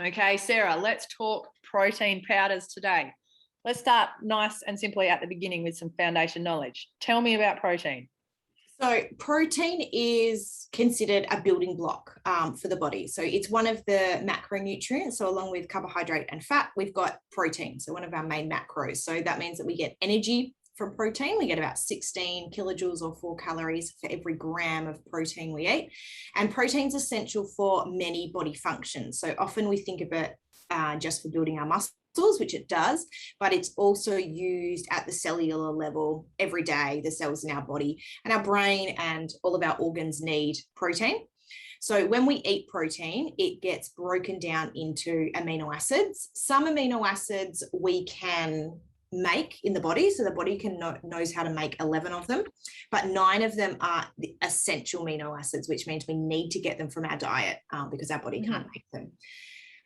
Okay, Sarah, let's talk protein powders today. Let's start nice and simply at the beginning with some foundation knowledge. Tell me about protein. So protein is considered a building block for the body. So it's one of the macronutrients. So along with carbohydrate and fat, we've got protein. So one of our main macros. So that means that we get energy from protein. We get about 16 kilojoules or 4 calories for every gram of protein we eat. And protein is essential for many body functions. So often we think of it just for building our muscles, which it does, but it's also used at the cellular level every day, the cells in our body, and our brain and all of our organs need protein. So when we eat protein, it gets broken down into amino acids. Some amino acids we can make in the body, so the body knows how to make 11 of them, but 9 of them are the essential amino acids, which means we need to get them from our diet because our body can't make them.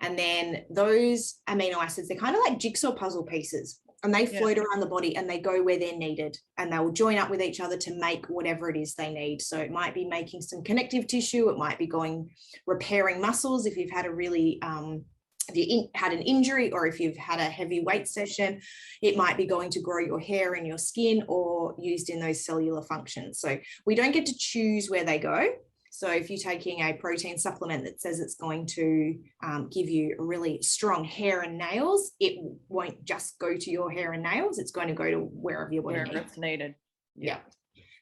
And then those amino acids, they're kind of like jigsaw puzzle pieces, and they float around the body and they go where they're needed, and they will join up with each other to make whatever it is they need. So it might be making some connective tissue. It might be repairing muscles if you've had a really, if you had an injury, or if you've had a heavy weight session. It might be going to grow your hair and your skin, or used in those cellular functions. So we don't get to choose where they go. So if you're taking a protein supplement that says it's going to give you really strong hair and nails, it won't just go to your hair and nails. It's going to go to wherever your body needs. It's needed. Yeah.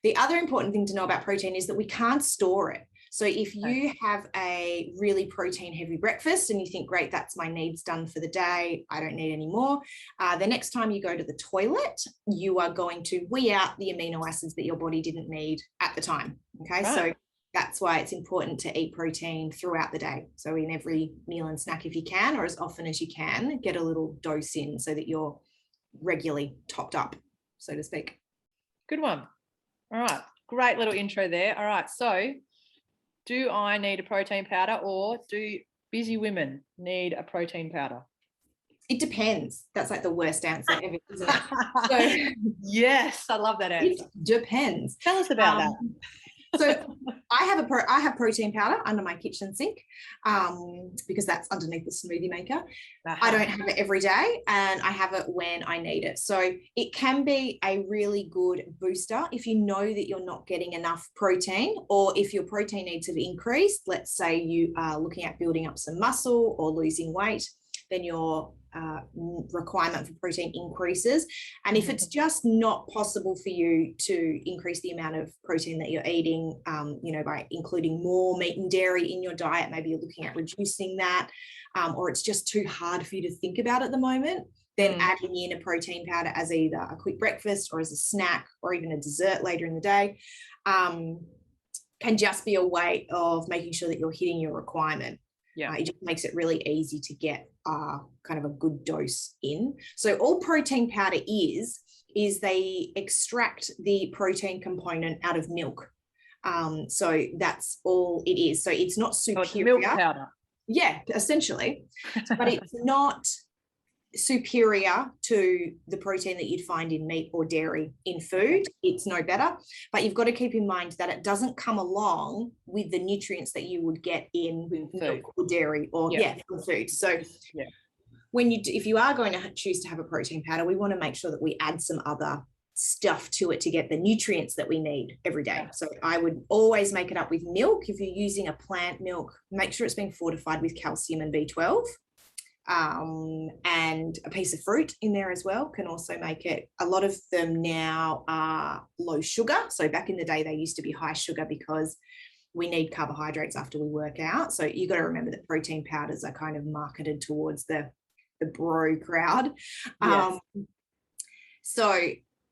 The other important thing to know about protein is that we can't store it. So if you have a really protein heavy breakfast and you think, great, that's my needs done for the day, I don't need any more, the next time you go to the toilet, you are going to wee out the amino acids that your body didn't need at the time. Okay. Right. So that's why it's important to eat protein throughout the day. So in every meal and snack, if you can, or as often as you can, get a little dose in so that you're regularly topped up, so to speak. Good one. All right. Great little intro there. All right. So do I need a protein powder, or do busy women need a protein powder? It depends. That's like the worst answer ever, isn't it? So, yes, I love that answer. It depends. Tell us about that. So I have protein powder under my kitchen sink because that's underneath the smoothie maker. I don't have it every day, and I have it when I need it. So it can be a really good booster if you know that you're not getting enough protein, or if your protein needs have increased. Let's say you are looking at building up some muscle or losing weight, then your requirement for protein increases. And if it's just not possible for you to increase the amount of protein that you're eating, by including more meat and dairy in your diet, maybe you're looking at reducing that, or it's just too hard for you to think about at the moment, then adding in a protein powder as either a quick breakfast or as a snack or even a dessert later in the day can just be a way of making sure that you're hitting your requirement. Yeah, it just makes it really easy to get kind of a good dose in. So all protein powder is they extract the protein component out of milk. So that's all it is. So it's not superior. So it's milk powder. Yeah, essentially. But it's not superior to the protein that you'd find in meat or dairy in food. It's no better, but you've got to keep in mind that it doesn't come along with the nutrients that you would get in milk or dairy or from food. So if you are going to choose to have a protein powder, we want to make sure that we add some other stuff to it to get the nutrients that we need every day. So I would always make it up with milk. If you're using a plant milk, make sure it's been fortified with calcium and B12. And a piece of fruit in there as well can also make it. A lot of them now are low sugar. So back in the day, they used to be high sugar because we need carbohydrates after we work out. So you got to remember that protein powders are kind of marketed towards the bro crowd. Yes.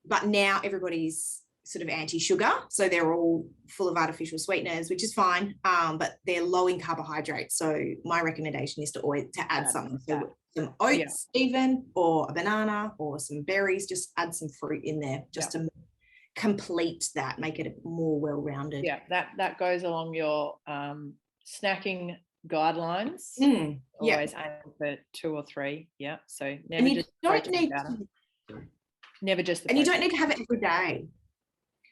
But now everybody's sort of anti-sugar, so they're all full of artificial sweeteners, which is fine, but they're low in carbohydrates. So my recommendation is to add something, so some oats even, or a banana or some berries. Just add some fruit in there just to complete that, make it more well-rounded. Yeah, that goes along your snacking guidelines. Always aim for 2 or 3. Yeah, so never just never just. And you don't need to have it every day.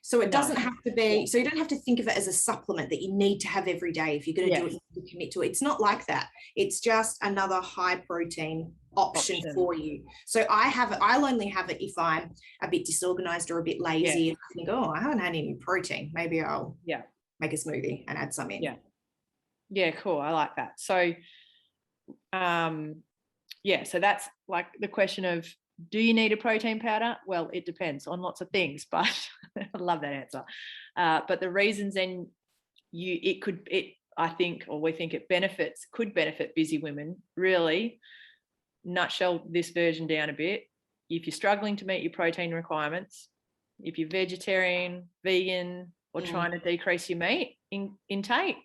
So it doesn't have to be, so you don't have to think of it as a supplement that you need to have every day. If you're going to do it, you need to commit to it. It's not like that. It's just another high protein option for you. So I'll only have it if I'm a bit disorganized or a bit lazy and I think, oh, I haven't had any protein. Maybe I'll make a smoothie and add some in. Yeah, cool. I like that. So so that's like the question of, do you need a protein powder? Well, it depends on lots of things, but I love that answer. But the reasons then we think it could benefit busy women. Really, nutshell this version down a bit. If you're struggling to meet your protein requirements, if you're vegetarian, vegan, or trying to decrease your meat intake,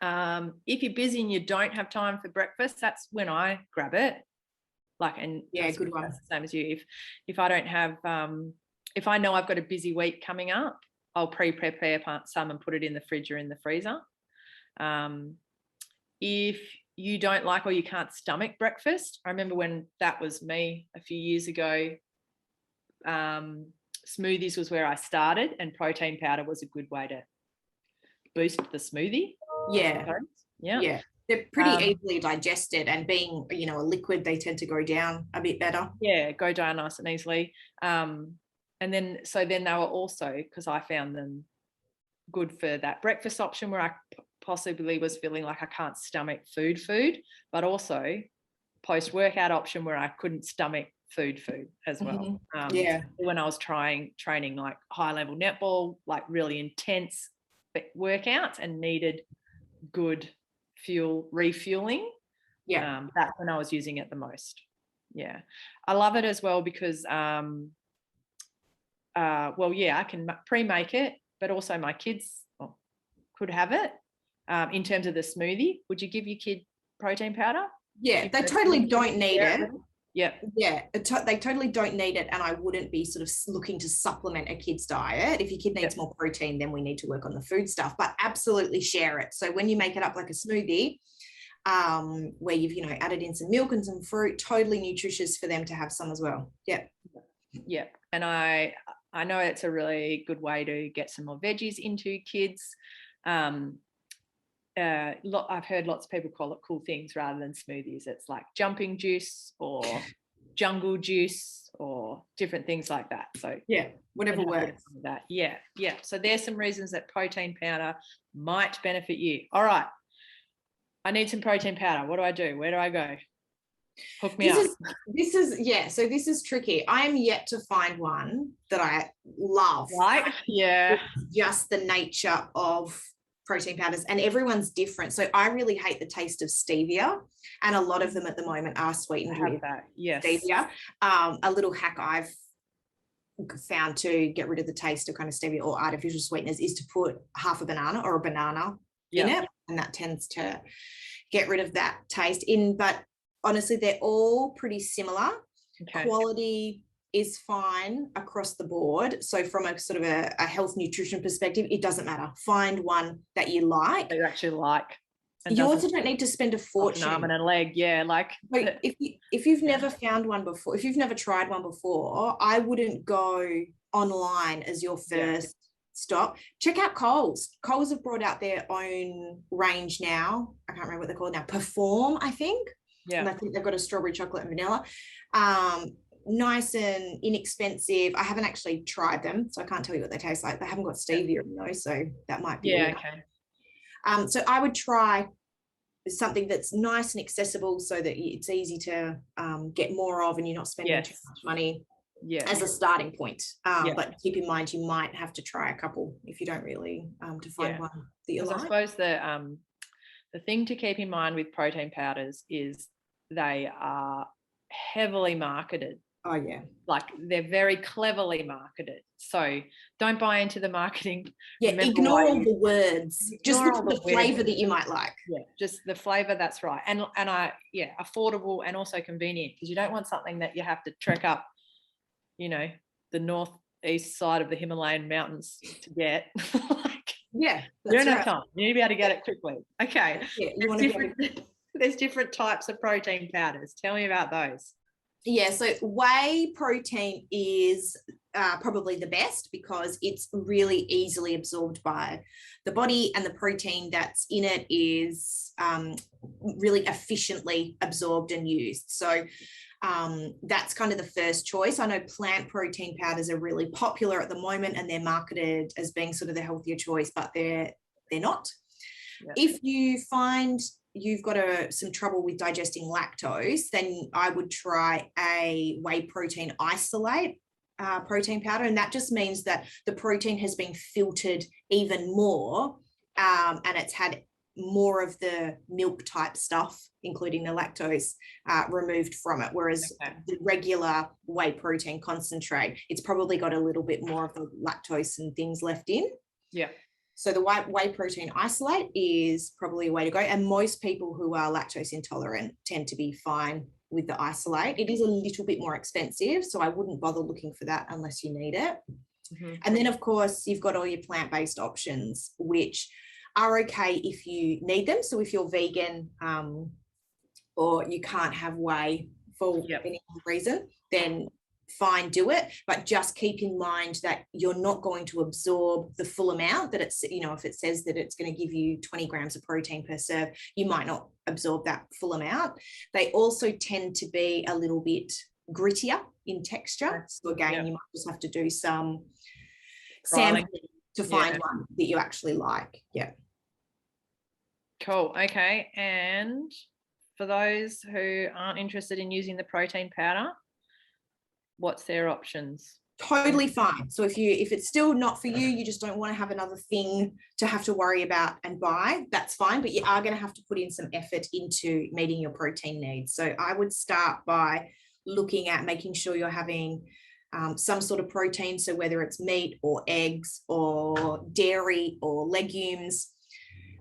if you're busy and you don't have time for breakfast, that's when I grab it. Good one. That's the same as you. If I don't have, if I know I've got a busy week coming up, I'll prepare some and put it in the fridge or in the freezer. If you don't like or you can't stomach breakfast, I remember when that was me a few years ago. Smoothies was where I started, and protein powder was a good way to boost the smoothie. Yeah. They're pretty easily digested, and being, a liquid, they tend to go down a bit better. Yeah, go down nice and easily. And then they were also, because I found them good for that breakfast option where I possibly was feeling like I can't stomach food, but also post-workout option where I couldn't stomach food as well. When I was training like high-level netball, like really intense workouts and needed good refueling, that's when I was using it the most. I love it as well because I can pre-make it, but also my kids could have it. In terms of the smoothie, would you give your kid protein powder? They totally don't need it. They totally don't need it, and I wouldn't be sort of looking to supplement a kid's diet. If your kid needs more protein, then we need to work on the food stuff, but absolutely share it. So when you make it up like a smoothie, where you've added in some milk and some fruit, totally nutritious for them to have some as well. And I know it's a really good way to get some more veggies into kids. I've heard lots of people call it cool things rather than smoothies. It's like jumping juice or jungle juice or different things like that. So whatever works. That. So there's some reasons that protein powder might benefit you. All right, I need some protein powder. What do I do? Where do I go? Hook me up. This is tricky. I am yet to find one that I love. Right? Yeah. It's just the nature of protein powders, and everyone's different. So I really hate the taste of stevia, and a lot of them at the moment are sweetened with stevia. A little hack I've found to get rid of the taste of kind of stevia or artificial sweeteners is to put half a banana or a banana in it, and that tends to get rid of that taste but honestly, they're all pretty similar. Quality is fine across the board. So from a sort of a health nutrition perspective, it doesn't matter. Find one that you like. That you actually like. You also don't need to spend a fortune. An arm and a leg, if you've never found one before, if you've never tried one before, I wouldn't go online as your first stop. Check out Coles. Coles have brought out their own range now. I can't remember what they're called now. Perform, I think. And I think they've got a strawberry, chocolate and vanilla. Nice and inexpensive. I haven't actually tried them, so I can't tell you what they taste like. They haven't got stevia in those, so that might be so I would try something that's nice and accessible so that it's easy to get more of, and you're not spending too much money as a starting point. But keep in mind you might have to try a couple if you don't really to find one that you like. I suppose the thing to keep in mind with protein powders is they are heavily marketed. Like they're very cleverly marketed. So don't buy into the marketing. Ignore all the words. Just look at the flavor that you might like. Just the flavor, that's right. And affordable and also convenient, because you don't want something that you have to trek up, the northeast side of the Himalayan mountains to get. You don't have time. You need to be able to get it quickly. Okay. There's different types of protein powders. Tell me about those. Yeah, so whey protein is probably the best because it's really easily absorbed by the body, and the protein that's in it is really efficiently absorbed and used. So that's kind of the first choice. I know plant protein powders are really popular at the moment, and they're marketed as being sort of the healthier choice, but they're not. Yeah. If you find you've got some trouble with digesting lactose, then I would try a whey protein isolate protein powder. And that just means that the protein has been filtered even more, and it's had more of the milk type stuff, including the lactose, removed from it. Whereas the regular whey protein concentrate, it's probably got a little bit more of the lactose and things left in. Yeah. So the whey protein isolate is probably a way to go. And most people who are lactose intolerant tend to be fine with the isolate. It is a little bit more expensive, so I wouldn't bother looking for that unless you need it. Mm-hmm. And then, of course, you've got all your plant-based options, which are okay if you need them. So if you're vegan or you can't have whey for any reason, then fine, do it, but just keep in mind that you're not going to absorb the full amount that it's, you know, if it says that it's going to give you 20 grams of protein per serve, you might not absorb that full amount. They also tend to be a little bit grittier in texture. So again, you might just have to do some sampling to find one that you actually like. Yeah. Cool. Okay. And for those who aren't interested in using the protein powder, what's their options? Totally fine. So if it's still not for you, you just don't want to have another thing to have to worry about and buy, that's fine, but you are going to have to put in some effort into meeting your protein needs. So I would start by looking at making sure you're having some sort of protein. So whether it's meat or eggs or dairy or legumes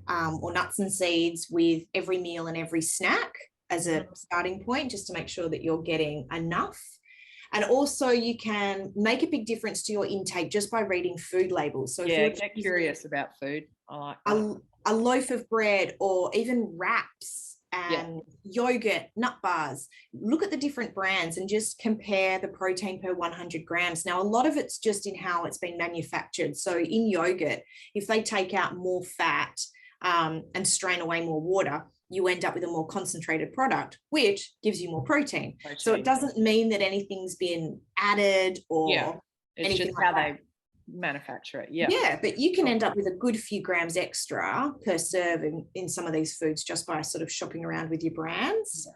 or nuts and seeds with every meal and every snack as a starting point, just to make sure that you're getting enough. And also you can make a big difference to your intake just by reading food labels. So if you're get curious about food, I like that. A loaf of bread or even wraps and yogurt, nut bars, look at the different brands and just compare the protein per 100 grams. Now, a lot of it's just in how it's been manufactured. So in yogurt, if they take out more fat and strain away more water, you end up with a more concentrated product, which gives you more protein. So it doesn't mean that anything's been added or it's anything just like how that. They manufacture it. Yeah, but you can end up with a good few grams extra per serve in some of these foods just by sort of shopping around with your brands.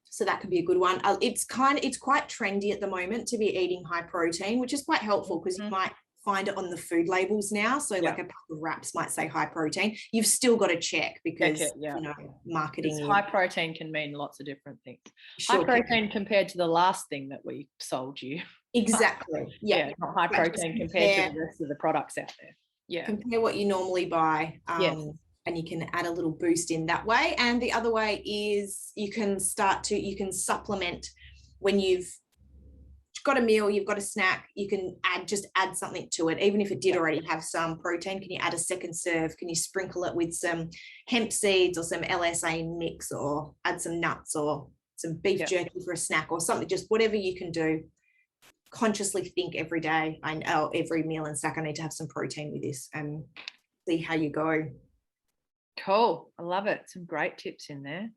So that could be a good one. It's quite trendy at the moment to be eating high protein, which is quite helpful because you might find it on the food labels now. So like a pack of wraps might say high protein. You've still got to check because you know, marketing. High protein can mean lots of different things. High protein compared to the last thing that we sold you. Exactly. Yeah, not high protein compared to the rest of the products out there. Yeah. Compare what you normally buy. And you can add a little boost in that way. And the other way is you can supplement when you've got a meal, you've got a snack, you can add something to it. Even if it did already have some protein, can you add a second serve? Can you sprinkle it with some hemp seeds or some LSA mix, or add some nuts or some beef jerky for a snack or something? Just whatever you can do. Consciously think every day, every meal and snack, I need to have some protein with this, and see how you go. Cool. I love it. Some great tips in there.